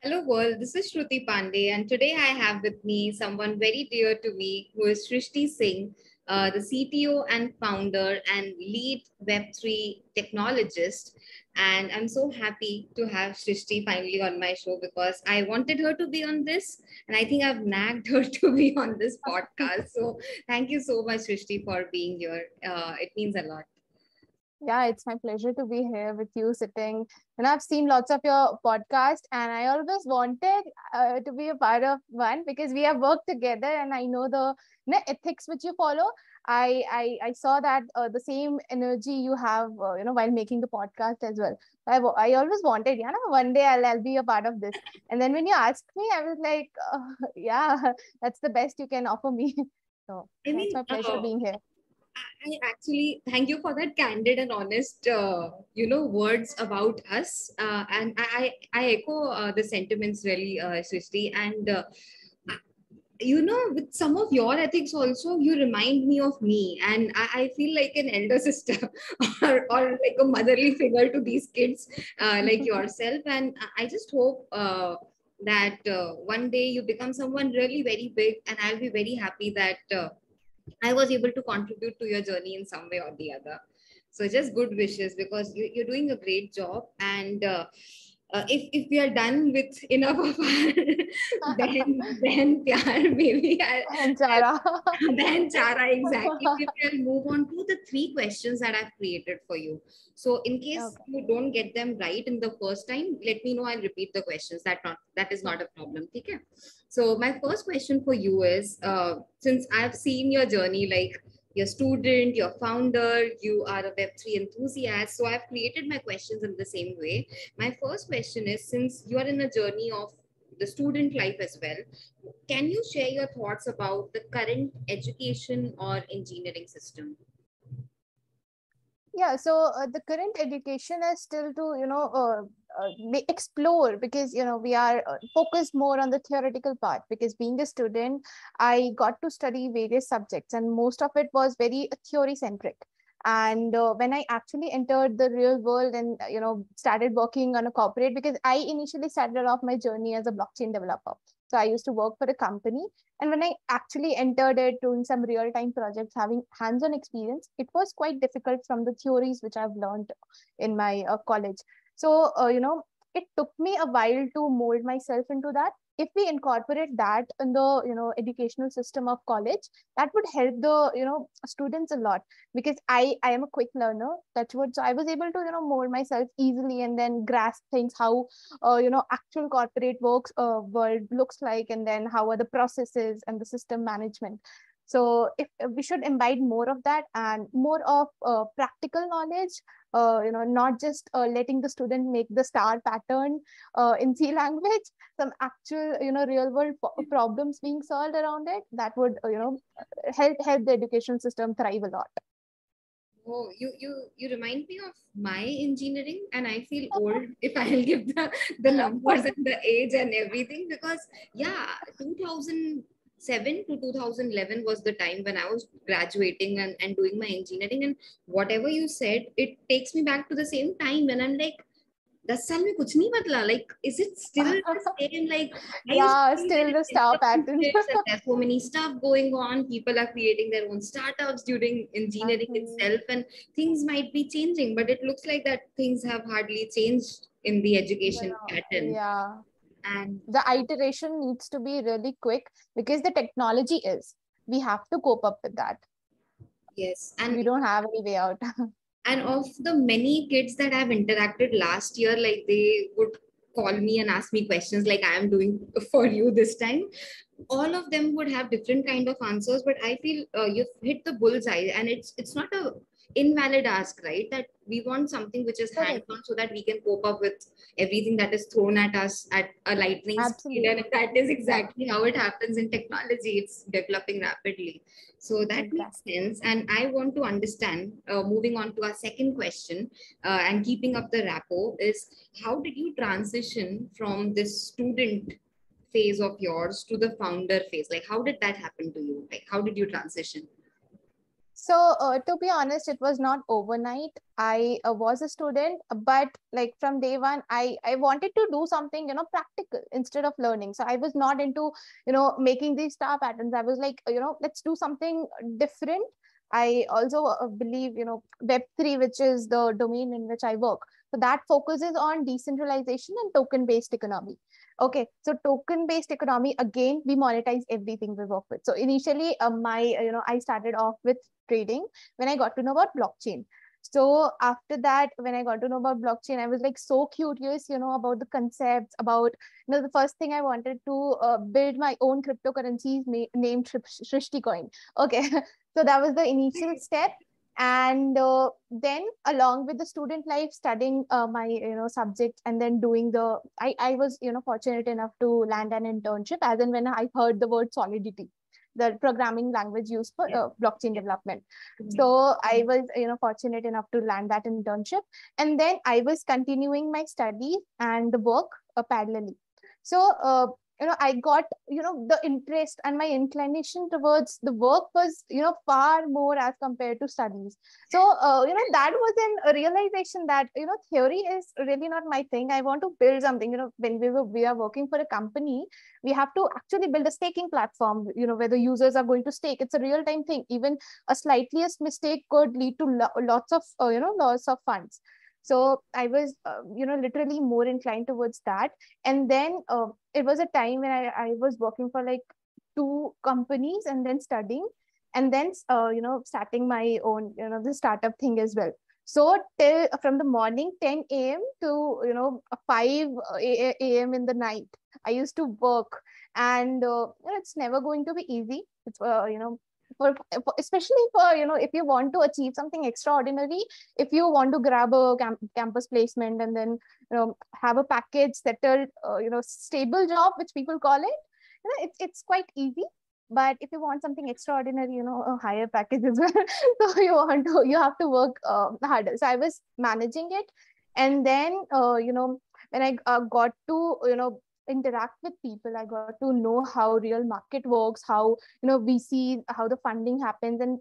Hello world, this is Shruti Pandey, and today I have with me someone very dear to me who is Shrishti Singh, the CTO and founder and lead Web3 technologist. And I'm so happy to have Shrishti finally on my show because I wanted her to be on this, and I think I've nagged her to be on this podcast. So thank you so much, Shrishti, for being here. It means a lot. Yeah, it's my pleasure to be here with you sitting. And I've seen lots of your podcast, and I always wanted to be a part of one because we have worked together, and I know the ethics which you follow. I saw that the same energy you have, while making the podcast as well. I always wanted, one day I'll be a part of this. And then when you asked me, I was like, yeah, that's the best you can offer me. So I yeah, it's mean, my pleasure being here. I actually thank you for that candid and honest, words about us. And I echo the sentiments really, Srishti. And with some of your ethics also, you remind me of me, and I feel like an elder sister or like a motherly figure to these kids, like yourself. And I just hope that one day you become someone really very big, and I'll be very happy that. I was able to contribute to your journey in some way or the other. So just good wishes because you're doing a great job. And if we are done with enough of our, then pyar, maybe And Zara. then Chara, exactly. We will move on to the three questions that I've created for you. So in case Okay. you don't get them right in the first time, let me know. I'll repeat the questions. That is not a problem. Okay. So my first question for you is, since I've seen your journey, like your student, your founder, you are a Web3 enthusiast. So I've created my questions in the same way. My first question is, since you are in a journey of the student life as well, can you share your thoughts about the current education or engineering system? Yeah, so the current education is still to, explore because, we are focused more on the theoretical part because being a student, I got to study various subjects and most of it was very theory centric. And when I actually entered the real world and, started working on a corporate, because I initially started off my journey as a blockchain developer. So I used to work for a company, and when I actually entered it, doing some real time projects, having hands on experience, it was quite difficult from the theories which I've learned in my college. So, it took me a while to mold myself into that. If we incorporate that in the educational system of college, that would help the students a lot because I am a quick learner. That's what, so I was able to mold myself easily and then grasp things how actual corporate works world looks like, and then how are the processes and the system management. So if we should imbibe more of that and more of practical knowledge, not just letting the student make the star pattern in C language, some actual real world problems being solved around it, that would help the education system thrive a lot. Oh, you remind me of my engineering, and I feel old if I'll give the numbers and the age and everything because yeah, 2007 to 2011 was the time when I was graduating and doing my engineering, and whatever you said, it takes me back to the same time when I'm like, 10 साल में कुछ नहीं बदला, like is it still the same? Like I used to Yeah, think that still the it's star pattern. internships and there's so many stuff going on, people are creating their own startups during engineering Exactly. itself, and things might be changing, but it looks like that things have hardly changed in the education pattern. Yeah, And the iteration needs to be really quick because the technology is. We have to cope up with that. yes, We don't have any way out. and of the many kids that I've interacted last year, like they would call me and ask me questions like I am doing for you this time. All of them would have different kind of answers, but I feel you've hit the bullseye, and it's not a invalid ask, right? That we want something which is hands Correct. on so that we can cope up with everything that is thrown at us at a lightning speed, and Absolutely. that is Yeah, exactly how it happens in technology. It's developing rapidly, so that makes exactly. sense. And I want to understand, moving on to our second question, and keeping up the rapport, is how did you transition from this student phase of yours to the founder phase? Like how did that happen to you? Like how did you transition? So to be honest, it was not overnight. I was a student, but like from day one, I wanted to do something, practical instead of learning. So I was not into, making these star patterns. I was like, let's do something different. I also believe, Web3, which is the domain in which I work. So that focuses on decentralization and token-based economy. Okay, so token-based economy, again, we monetize everything we work with. So initially, I started off with trading when I got to know about blockchain. So after that, when I got to know about blockchain, I was like so curious, about the concepts, about, the first thing I wanted to build my own cryptocurrencies named Shrishti coin. Okay, so that was the initial step. And then along with the student life, studying my, subjects, and then doing I was, fortunate enough to land an internship as and when I heard the word Solidity, the programming language used for blockchain development. So I was, fortunate enough to land that internship, and then I was continuing my studies and the work parallelly. So I got, the interest and my inclination towards the work was, far more as compared to studies. So that was a realization that, theory is really not my thing. I want to build something. When we are working for a company, we have to actually build a staking platform, where the users are going to stake. It's a real time thing. Even a slightest mistake could lead to lots of loss of funds. So I was literally more inclined towards that. And then it was a time when I was working for like 2 companies and then studying, and then starting my own, the startup thing as well. So till from the morning 10 a.m. to 5 a.m. in the night, I used to work. And it's never going to be easy. It's especially for, if you want to achieve something extraordinary, if you want to grab a campus placement and then have a package settled, stable job, which people call it, it's quite easy. But if you want something extraordinary, a higher package as well, so you have to work harder. So I was managing it. And then when I got to interact with people, I got to know how real market works, how we see how the funding happens, and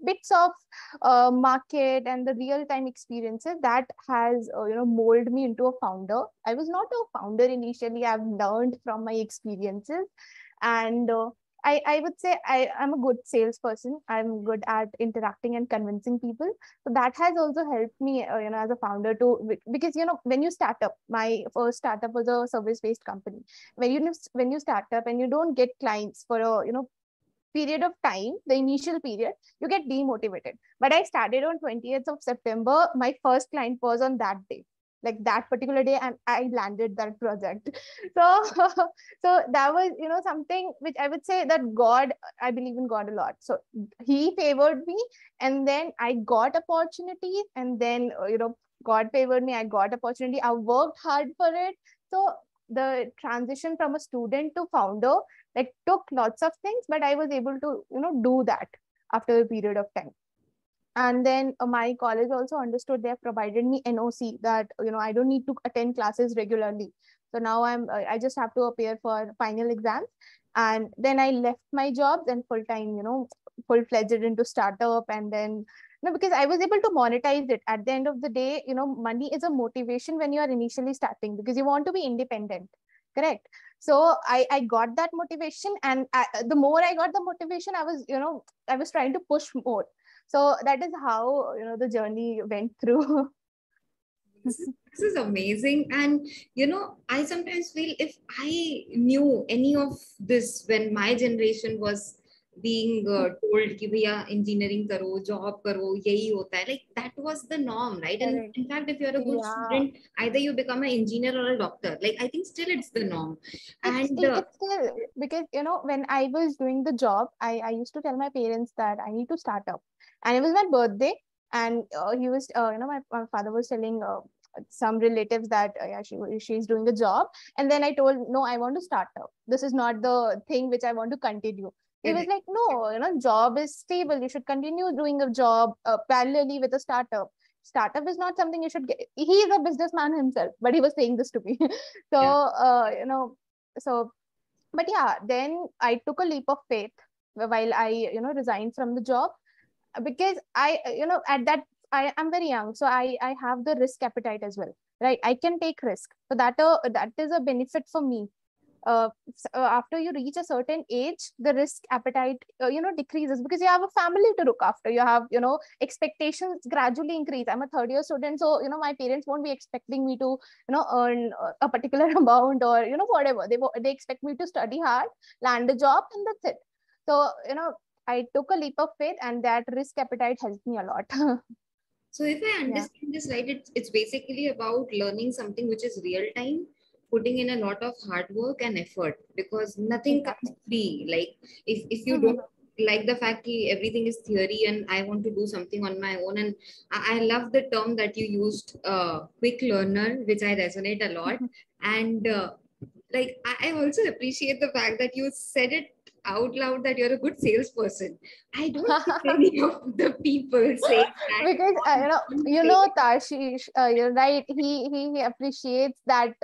bits of market and the real time experiences that has molded me into a founder. I was not a founder initially. I've learned from my experiences. And I would say I'm a good salesperson. I'm good at interacting and convincing people. So that has also helped me, as a founder because, when you start up, my first startup was a service-based company. When you start up and you don't get clients for a, period of time, the initial period, you get demotivated. But I started on 20th of September. My first client was on that day, like that particular day, and I landed that project. So so that was something which I would say that God, I believe in God a lot. So he favored me, and then I got opportunities, and then God favored me. I got opportunity. I worked hard for it. So the transition from a student to founder like took lots of things, but I was able to do that after a period of time. And then my college also understood. They have provided me NOC that I don't need to attend classes regularly. So now I just have to appear for final exams. And then I left my job, then full time, full-fledged into startup. And then because I was able to monetize it. At the end of the day, money is a motivation when you are initially starting, because you want to be independent. Correct. So I got that motivation, and the more I got the motivation, I was trying to push more. So that is how the journey went through. This is amazing. And I sometimes feel if I knew any of this when my generation was being told कि भैया engineering करो, job करो, यही होता है, like that was the norm, right? And Correct. in fact, if you're a good Yeah. student, either you become an engineer or a doctor. Like I think still it's the norm. And It's still, because when I was doing the job, I used to tell my parents that I need to start up, and it was my birthday. And he was my father was telling some relatives that yeah, she's doing the job. And then I told, no, I want to start up. This is not the thing which I want to continue. He was like, no, job is stable. You should continue doing a job parallelly with a startup. Startup is not something you should get. He is a businessman himself, but he was saying this to me. So yeah. So but yeah, then I took a leap of faith while I resigned from the job. because I, at that, I'm very young, so I have the risk appetite as well, right? I can take risk, so that is a benefit for me. After you reach a certain age, the risk appetite, decreases, because you have a family to look after. You have, expectations gradually increase. I'm a third year student, so my parents won't be expecting me to, earn a particular amount, or whatever. They expect me to study hard, land a job, and that's it. So I took a leap of faith, and that risk appetite helped me a lot. So if I Yeah. understand this right, it's basically about learning something which is real time, putting in a lot of hard work and effort, because nothing comes Exactly. free. Like if you don't Mhm. like the fact that everything is theory and I want to do something on my own, and I love the term that you used, quick learner, which I resonate a lot. And like I also appreciate the fact that you said it out loud that you're a good salesperson. I don't see many of the people say that Because on stage. Tashish, you're right, he appreciates that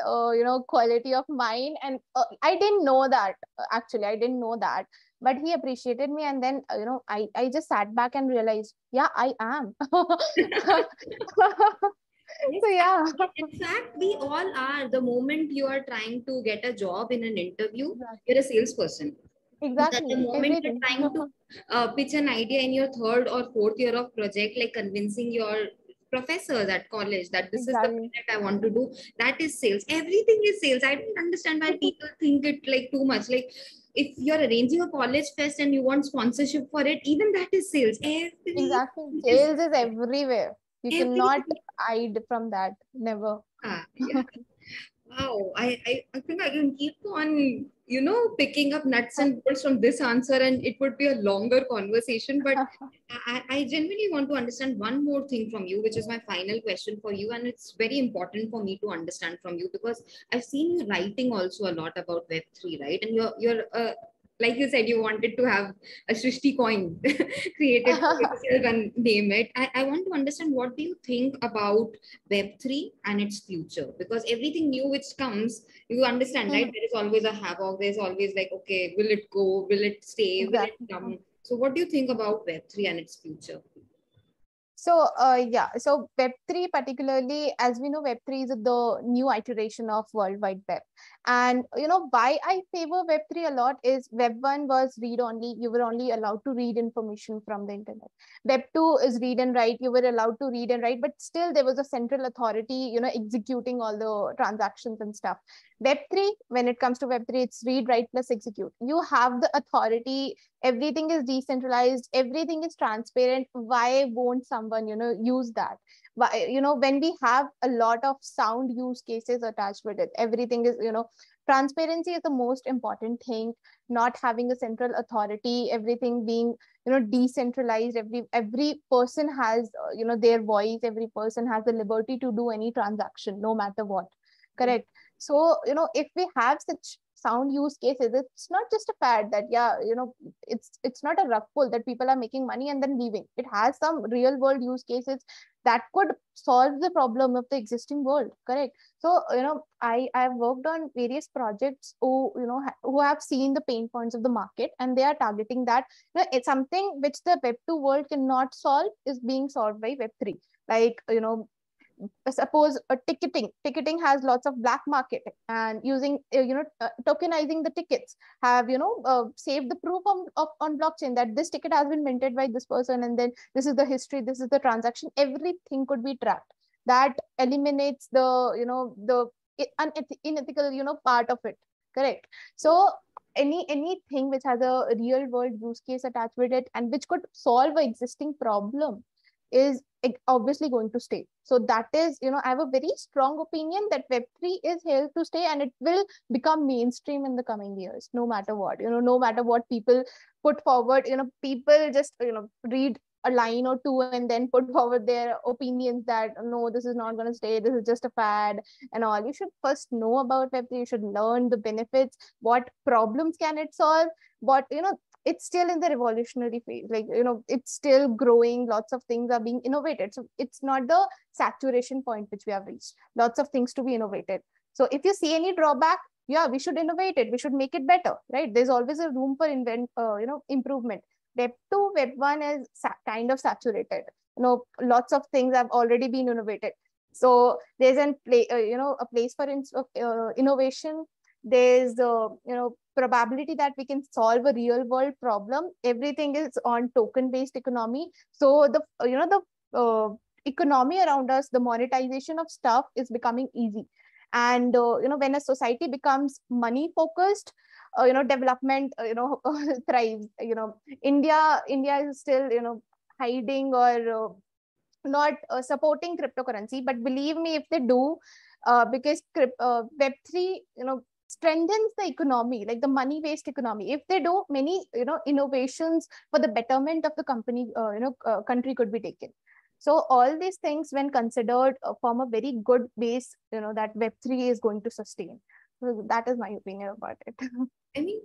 quality of mine, and I didn't know that, actually I didn't know that, but he appreciated me, and then I just sat back and realized, yeah, I am. Yes, So yeah. in fact, we all are. The moment you are trying to get a job in an interview, you're Exactly. a salesperson. The Exactly, moment you're everything. trying to pitch an idea in your third or fourth year of project, like convincing your professors at college that this is the Exactly. project I want to do, that is sales. Everything is sales. I don't understand why people think it like too much. Like if you're arranging a college fest and you want sponsorship for it, even that is sales. Everything Exactly, is sales is everywhere. You cannot everything. hide from that, never. Yeah. Wow, I think I can keep on, picking up nuts and bolts from this answer, and it would be a longer conversation. But I genuinely want to understand one more thing from you, which is my final question for you. And it's very important for me to understand from you, because I've seen you writing also a lot about Web3, right? And you're like you said, you wanted to have a Shrishti coin created for yourself and name it. I want to understand, what do you think about Web3 and its future? Because everything new which comes, you understand, right? There is always a havoc. There's always like, okay, will it go? Will it stay? Will it Exactly. come? So, what do you think about Web3 and its future? So, so Web3 particularly, as we know, Web3 is the new iteration of World Wide Web. And, why I favor Web3 a lot is Web1 was read only. You were only allowed to read information from the internet. Web2 is read and write. You were allowed to read and write, but still there was a central authority, executing all the transactions and stuff. Web3, when it comes to Web3, it's read, write plus execute. You have the authority. Everything is decentralized, everything is transparent. Why won't someone use that? Why, when we have a lot of sound use cases attached with it, everything is, transparency is the most important thing. Not having a central authority, everything being decentralized. Every person has their voice. Every person has the liberty to do any transaction, no matter what. Correct. So if we have such sound use cases, it's not just a fad that, yeah, it's not a rug pull that people are making money and then leaving. It has some real world use cases that could solve the problem of the existing world. Correct. So I've worked on various projects who who have seen the pain points of the market, and they are targeting that. It's something which the Web2 world cannot solve is being solved by Web3. Like suppose a ticketing has lots of black market, and using tokenizing the tickets, have saved the proof on blockchain that this ticket has been minted by this person, and then this is the history, this is the transaction, everything could be tracked. That eliminates the the unethical part of it. Correct. So anything which has a real world use case attached with it, and which could solve an existing problem, is obviously going to stay. So that is, I have a very strong opinion that Web3 is here to stay, and it will become mainstream in the coming years, no matter what. No matter what people put forward, people just read a line or two and then put forward their opinions that no, this is not going to stay, this is just a fad and all. You should first know about Web3. You should learn the benefits, what problems can it solve, what it's still in the revolutionary phase. Like it's still growing, lots of things are being innovated, so it's not the saturation point which we have reached. Lots of things to be innovated. So if you see any drawback, yeah, we should innovate it, we should make it better, right? There's always a room for improvement. Web 2, Web 1 is kind of saturated. Lots of things have already been innovated. So there's a place for innovation. There's probability that we can solve a real world problem. Everything is on token based economy. So the economy around us, the monetization of stuff is becoming easy. And when a society becomes money focused, development thrives. India is still hiding or not supporting cryptocurrency, but believe me, if they do, because Web3 strengthens the economy, like the money based economy. If they do, many innovations for the betterment of the company country could be taken. So all these things, when considered, form a very good base that Web3 is going to sustain. So that is my opinion about it. I mean,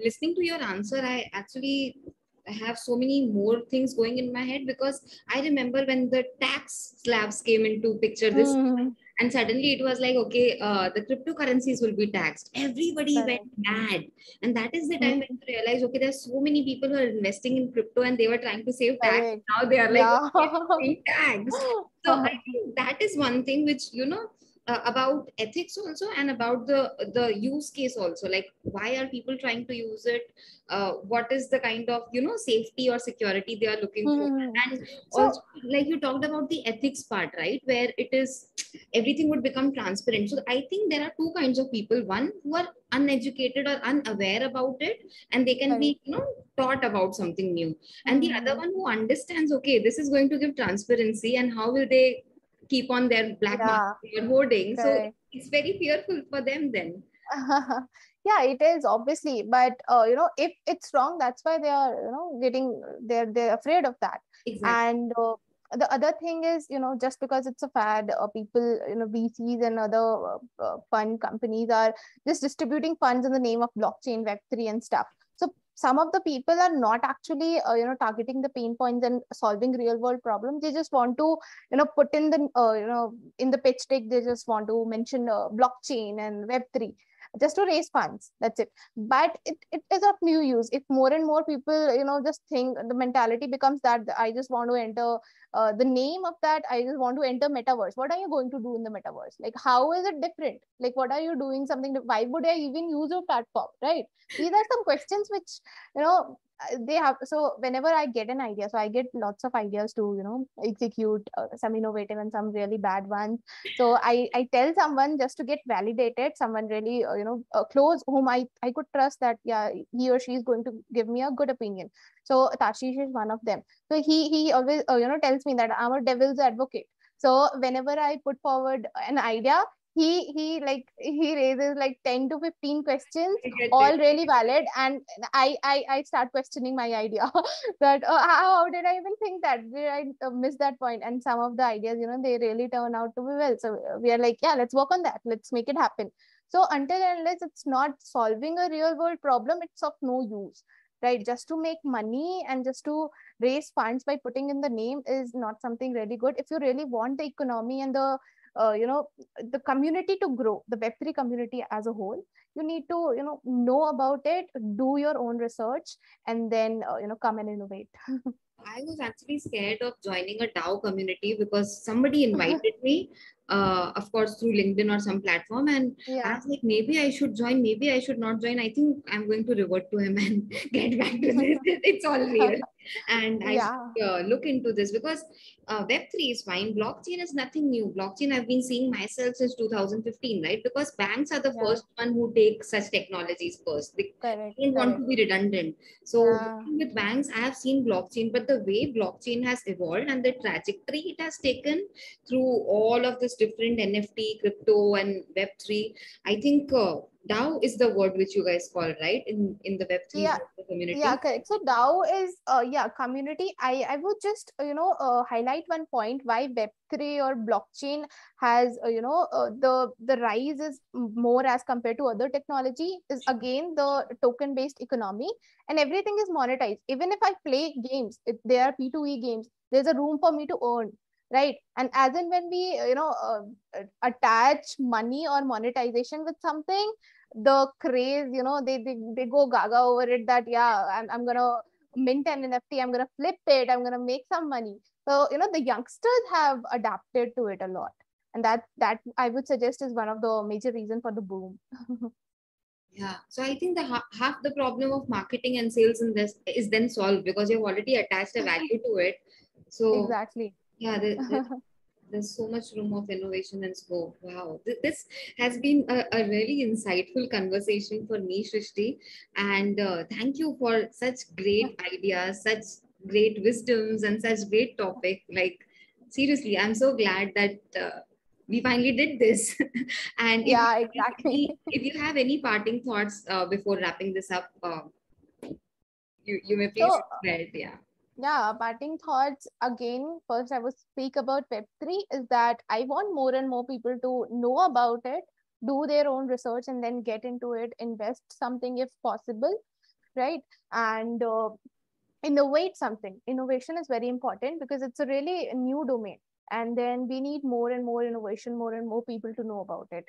listening to your answer, I actually have so many more things going in my head, because I remember when the tax slabs came into picture this, Mm, and suddenly it was like, okay, the cryptocurrencies will be taxed. Everybody went correct. mad, and that is the time when Mm, you realize, okay, there's so many people who are investing in crypto and they were trying to save tax. correct. Now they are like, Yeah. okay, it's being taxed. So I think that is one thing which about ethics also, and about the use case also, like why are people trying to use it, what is the kind of safety or security they are looking for. Mm. And So also, like you talked about the ethics part, right, where it is everything would become transparent. So I think there are two kinds of people: one who are uneducated or unaware about it, and they can correct. be taught about something new, and the other Mm. one who understands, okay, this is going to give transparency, and how will they keep on their black market Yeah, or hoarding. So correct. it's very fearful for them then. Yeah, it is obviously, but if it's wrong, that's why they are they're afraid of that. Exactly. And the other thing is, just because it's a fad, people, VCs and other fund companies are just distributing funds in the name of blockchain, Web3 and stuff. So some of the people are not actually targeting the pain points and solving real world problems. They just want to put in the in the pitch deck, they just want to mention blockchain and Web3 just to raise funds. That's it. But it is of new use. If more and more people just think, the mentality becomes that I just want to enter the name of that, I just want to enter metaverse. What are you going to do in the metaverse? Like, how is it different? Like, what are you doing something why would I even use your platform, right? These are some questions which they have. So whenever I get an idea, so I get lots of ideas to execute, some innovative and some really bad ones. So I tell someone just to get validated, someone really close, whom I could trust, that yeah, he or she is going to give me a good opinion. So Tashish is one of them. So he always tells me that I'm a devil's advocate. So whenever I put forward an idea, he raises like 10 to 15 questions, I get it. all really valid, and I start questioning my idea. That how did I even think that, did I miss that point? And some of the ideas, they really turn out to be well. So we are like, yeah, let's work on that, let's make it happen. So until and unless it's not solving a real world problem, it's of no use, right? Just to make money and just to raise funds by putting in the name is not something really good. If you really want the economy and the the community to grow, the Web3 community as a whole, you need to know about it, do your own research, and then come and innovate. I was actually scared of joining a DAO community because somebody invited me, of course, through LinkedIn or some platform. And I Yeah. was like, maybe I should join, maybe I should not join. I think I'm going to revert to him and get back to this. It's all real. And I should Yeah. look into this, because Web3 is fine. Blockchain is nothing new. Blockchain, I've been seeing myself since 2015, right? Because banks are the Yeah. first one who take such technologies first. They Correct. don't want Correct. to be redundant. So Yeah. with banks, I have seen blockchain, but the way blockchain has evolved and the trajectory it has taken through all of this different NFT, crypto, and Web3, I think DAO is the word which you guys call, right, in the Web3 Yeah. Yeah, community. correct. So DAO is yeah, community. I would just highlight one point why Web3 or blockchain has the rise is more as compared to other technology, is again the token based economy, and everything is monetized. Even if I play games, if they are P2E games, there's a room for me to earn, right? And as in when we attach money or monetization with something, the craze, they go gaga over it, that yeah, I'm gonna mint an NFT, I'm going to flip it, I'm going to make some money. So, the youngsters have adapted to it a lot. And that I would suggest is one of the major reasons for the boom. Yeah. So I think the half the problem of marketing and sales in this is then solved because you've already attached a value to it. So Exactly. yeah, there's so much room of innovation and scope. Wow. This has been a really insightful conversation for me, Shrishti. And thank you for such great ideas, such great wisdoms, and such great topic. Like, seriously, I'm so glad that we finally did this. And Yeah, exactly. if you have any parting thoughts before wrapping this up, you may please So, share it. Yeah. yeah, parting thoughts again. First, I would speak about Web3 is that I want more and more people to know about it, do their own research, and then get into it, invest something if possible, right? And innovate something. Innovation is very important because it's a really new domain. And then we need more and more innovation, more and more people to know about it.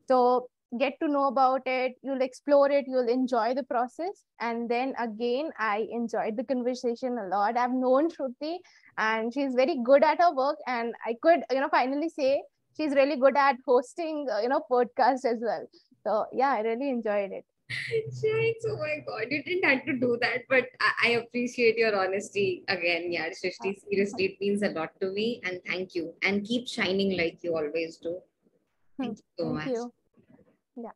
So get to know about it, you'll explore it, you'll enjoy the process. And then again, I enjoyed the conversation a lot. I've known Shruti and she's very good at her work. And I could, finally say she's really good at hosting, podcasts as well. So yeah, I really enjoyed it. Thanks. Oh my God, you didn't have to do that, but I appreciate your honesty again. Yeah, Shrishti, seriously, it means a lot to me. And thank you. And keep shining like you always do. Thank you so Thank much. you. Yeah.